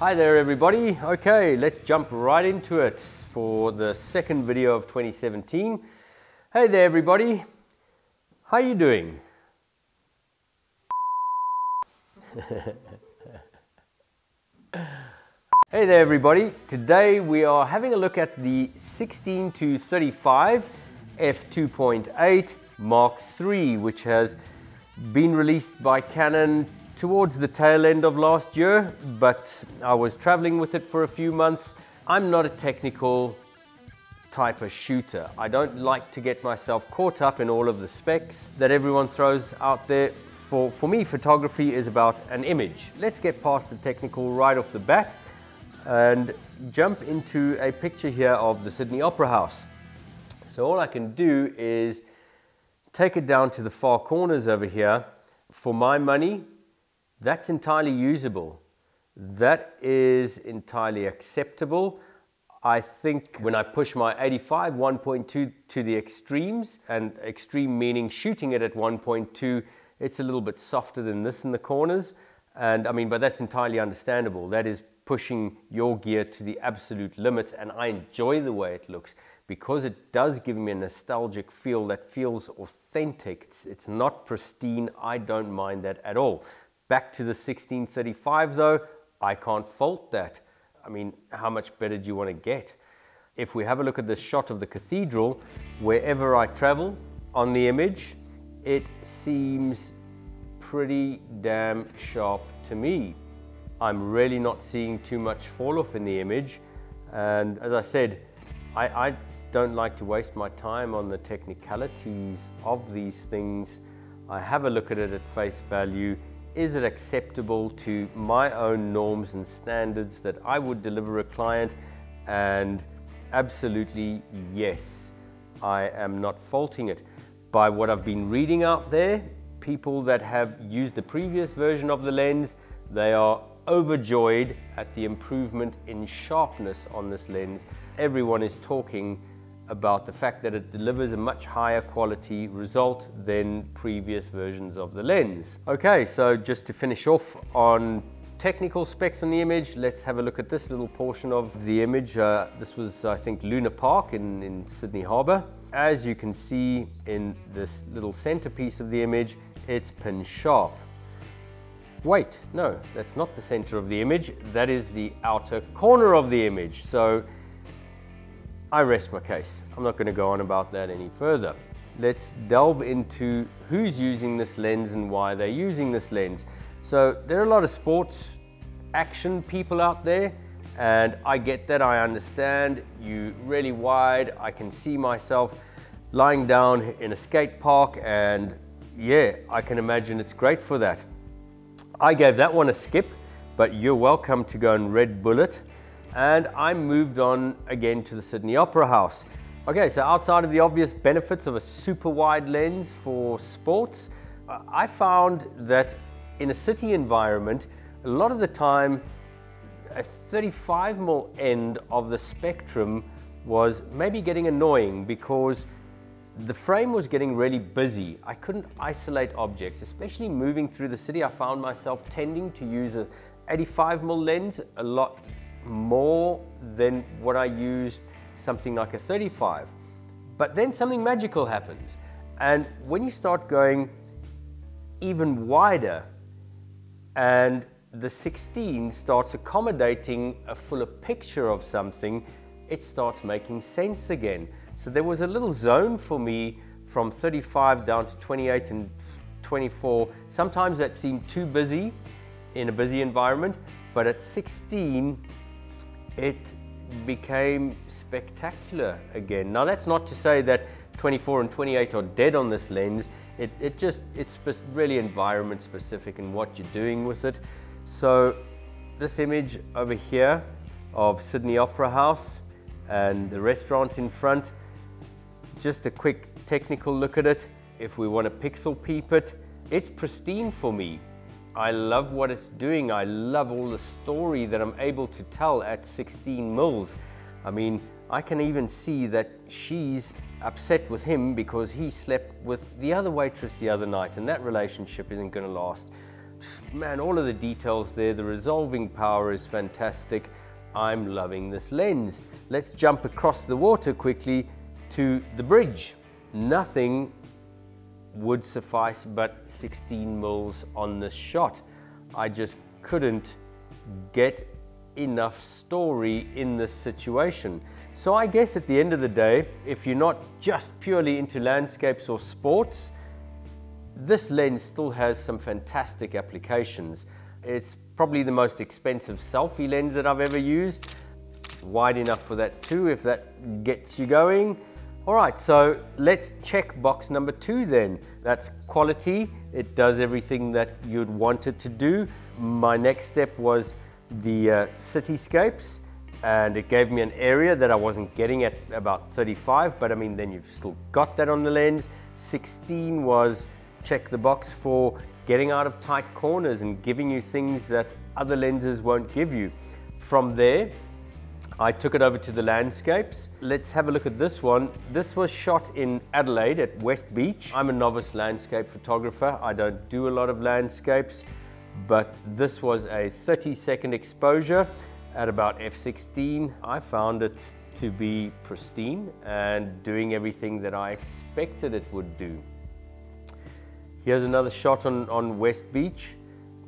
Hi there everybody. Okay, let's jump right into it for the second video of 2017. Hey there everybody. How you doing? Hey there everybody. Today we are having a look at the 16 to 35 f2.8 Mark III, which has been released by Canon towards the tail end of last year, but I was traveling with it for a few months. I'm not a technical type of shooter. I don't like to get myself caught up in all of the specs that everyone throws out there. For me, photography is about an image. Let's get past the technical right off the bat and jump into a picture here of the Sydney Opera House. So all I can do is take it down to the far corners over here. For my money, that's entirely usable. That is entirely acceptable. I think when I push my 85 1.2 to the extremes, and extreme meaning shooting it at 1.2, it's a little bit softer than this in the corners. And I mean, but that's entirely understandable. That is pushing your gear to the absolute limits, and I enjoy the way it looks because it does give me a nostalgic feel that feels authentic. It's not pristine. I don't mind that at all. Back to the 1635 though, I can't fault that. I mean, how much better do you want to get? If we have a look at this shot of the cathedral, wherever I travel on the image, it seems pretty damn sharp to me. I'm really not seeing too much fall off in the image. And as I said, I don't like to waste my time on the technicalities of these things. I have a look at it at face value. Is it acceptable to my own norms and standards that I would deliver a client? And absolutely yes, I am not faulting it. By what I've been reading out there, people that have used the previous version of the lens, they are overjoyed at the improvement in sharpness on this lens. Everyone is talking about the fact that it delivers a much higher quality result than previous versions of the lens. Okay, so just to finish off on technical specs on the image, let's have a look at this little portion of the image. This was, I think, Luna Park in Sydney Harbour. As you can see in this little centerpiece of the image, it's pin sharp. Wait, no, that's not the center of the image. That is the outer corner of the image. So I rest my case. I'm not going to go on about that any further. Let's delve into who's using this lens and why they're using this lens. So there are a lot of sports action people out there, and I get that. I understand. You really wide. I can see myself lying down in a skate park, and yeah, I can imagine it's great for that. I gave that one a skip, but you're welcome to go and Red Bull it. And I moved on again to the Sydney Opera House. Okay, so outside of the obvious benefits of a super wide lens for sports, I found that in a city environment, a lot of the time, a 35mm end of the spectrum was maybe getting annoying because the frame was getting really busy. I couldn't isolate objects, especially moving through the city. I found myself tending to use a 85mm lens a lot more than what I used something like a 35. But then something magical happens. And when you start going even wider and the 16 starts accommodating a fuller picture of something, it starts making sense again. So there was a little zone for me from 35 down to 28 and 24. Sometimes that seemed too busy in a busy environment, but at 16, it became spectacular again. Now that's not to say that 24 and 28 are dead on this lens. It's really environment specific and what you're doing with it. So this image over here of Sydney Opera House and the restaurant in front, just a quick technical look at it. If we want to pixel peep it, it's pristine for me. I love what it's doing. I love all the story that I'm able to tell at 16 mils. I mean, I can even see that she's upset with him because he slept with the other waitress the other night, and that relationship isn't going to last. man, all of the details there, the resolving power is fantastic. I'm loving this lens. Let's jump across the water quickly to the bridge. Nothing would suffice but 16 mils on this shot. I just couldn't get enough story in this situation. So I guess at the end of the day, if you're not just purely into landscapes or sports, this lens still has some fantastic applications. It's probably the most expensive selfie lens that I've ever used. Wide enough for that too, if that gets you going. All right, so let's check box number 2 then. That's quality. It does everything that you'd want it to do. My next step was the cityscapes, and it gave me an area that I wasn't getting at about 35, but I mean, then you've still got that on the lens. 16 was check the box for getting out of tight corners and giving you things that other lenses won't give you. From there, I took it over to the landscapes. Let's have a look at this one. This was shot in Adelaide at West Beach. I'm a novice landscape photographer. I don't do a lot of landscapes, but this was a 30-second exposure at about f16. I found it to be pristine and doing everything that I expected it would do. Here's another shot on West Beach.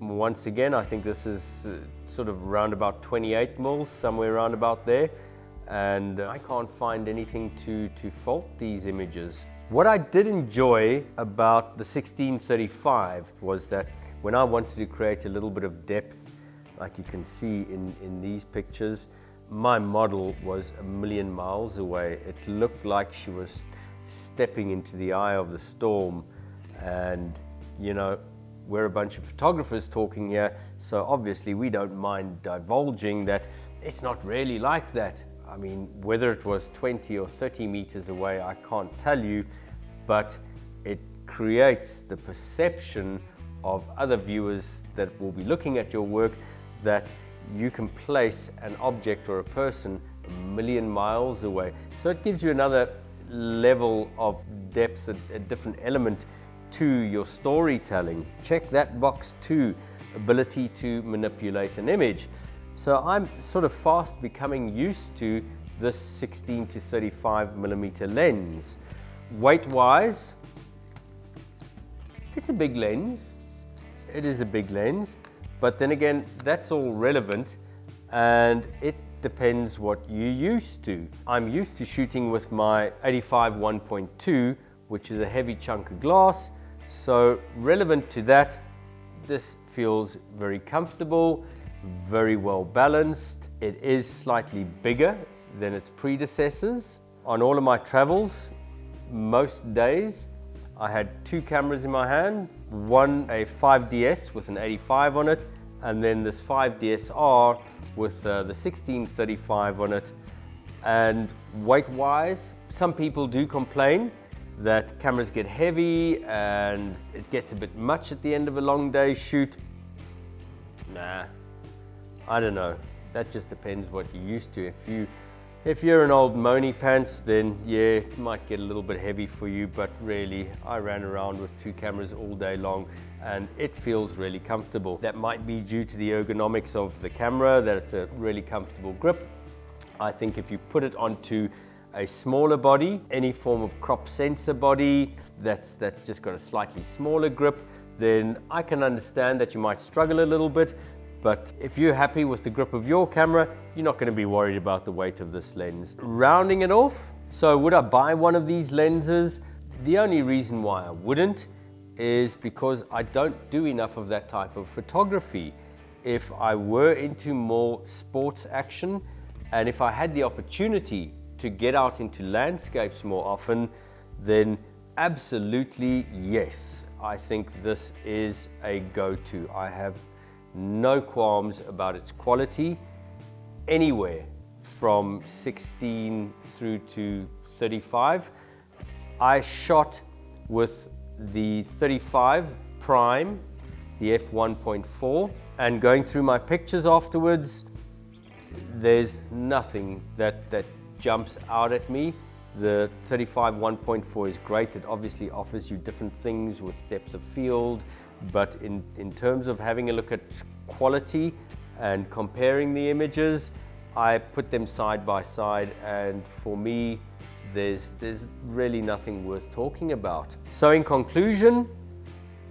Once again, I think this is sort of around about 28 mils, somewhere around about there. And I can't find anything to fault these images. What I did enjoy about the 16-35 was that when I wanted to create a little bit of depth, like you can see in these pictures, my model was a million miles away. It looked like she was stepping into the eye of the storm. And, you know, we're a bunch of photographers talking here, so obviously we don't mind divulging that it's not really like that. I mean, whether it was 20 or 30 meters away, I can't tell you, but it creates the perception of other viewers that will be looking at your work that you can place an object or a person a million miles away. So it gives you another level of depth, a different element to your storytelling. Check that box too, ability to manipulate an image. So I'm sort of fast becoming used to this 16-35 millimeter lens. Weight wise, it's a big lens. It is a big lens, but then again, that's all relevant and it depends what you're used to. I'm used to shooting with my 85 1.2, which is a heavy chunk of glass. So relevant to that, this feels very comfortable, very well balanced. It is slightly bigger than its predecessors. On all of my travels, most days, I had 2 cameras in my hand, one a 5DS with an 85 on it, and then this 5DSR with the 16-35 on it. And weight-wise, some people do complain that cameras get heavy and it gets a bit much at the end of a long day shoot. Nah, I don't know. That just depends what you're used to. If you're an old Moni pants, then yeah, it might get a little bit heavy for you, but really, I ran around with 2 cameras all day long and it feels really comfortable. That might be due to the ergonomics of the camera, that it's a really comfortable grip. I think if you put it onto a smaller body, any form of crop sensor body that's just got a slightly smaller grip, then I can understand that you might struggle a little bit. But if you're happy with the grip of your camera, you're not going to be worried about the weight of this lens. Rounding it off, so would I buy one of these lenses? The only reason why I wouldn't is because I don't do enough of that type of photography. If I were into more sports action, and if I had the opportunity to get out into landscapes more often, then absolutely yes. I think this is a go-to. I have no qualms about its quality anywhere from 16 through to 35. I shot with the 35 prime, the f1.4, and going through my pictures afterwards, there's nothing that jumps out at me. The 35 1.4 is great. It obviously offers you different things with depth of field but in terms of having a look at quality and comparing the images, I put them side by side, and for me there's really nothing worth talking about. So in conclusion,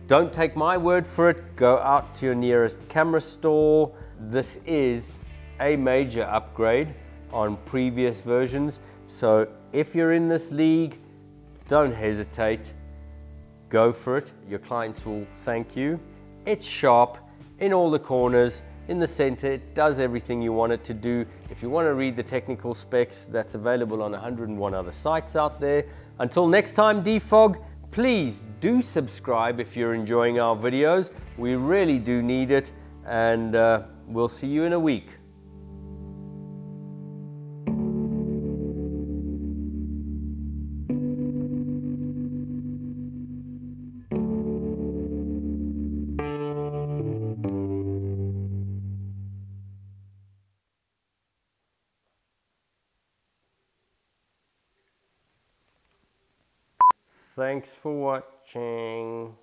don't take my word for it, go out to your nearest camera store. This is a major upgrade on previous versions, so if you're in this league, don't hesitate, go for it. Your clients will thank you. It's sharp in all the corners, in the center, it does everything you want it to do. If you want to read the technical specs, that's available on 101 other sites out there. Until next time, dphog, please do subscribe if you're enjoying our videos. We really do need it, and we'll see you in a week. Thanks for watching.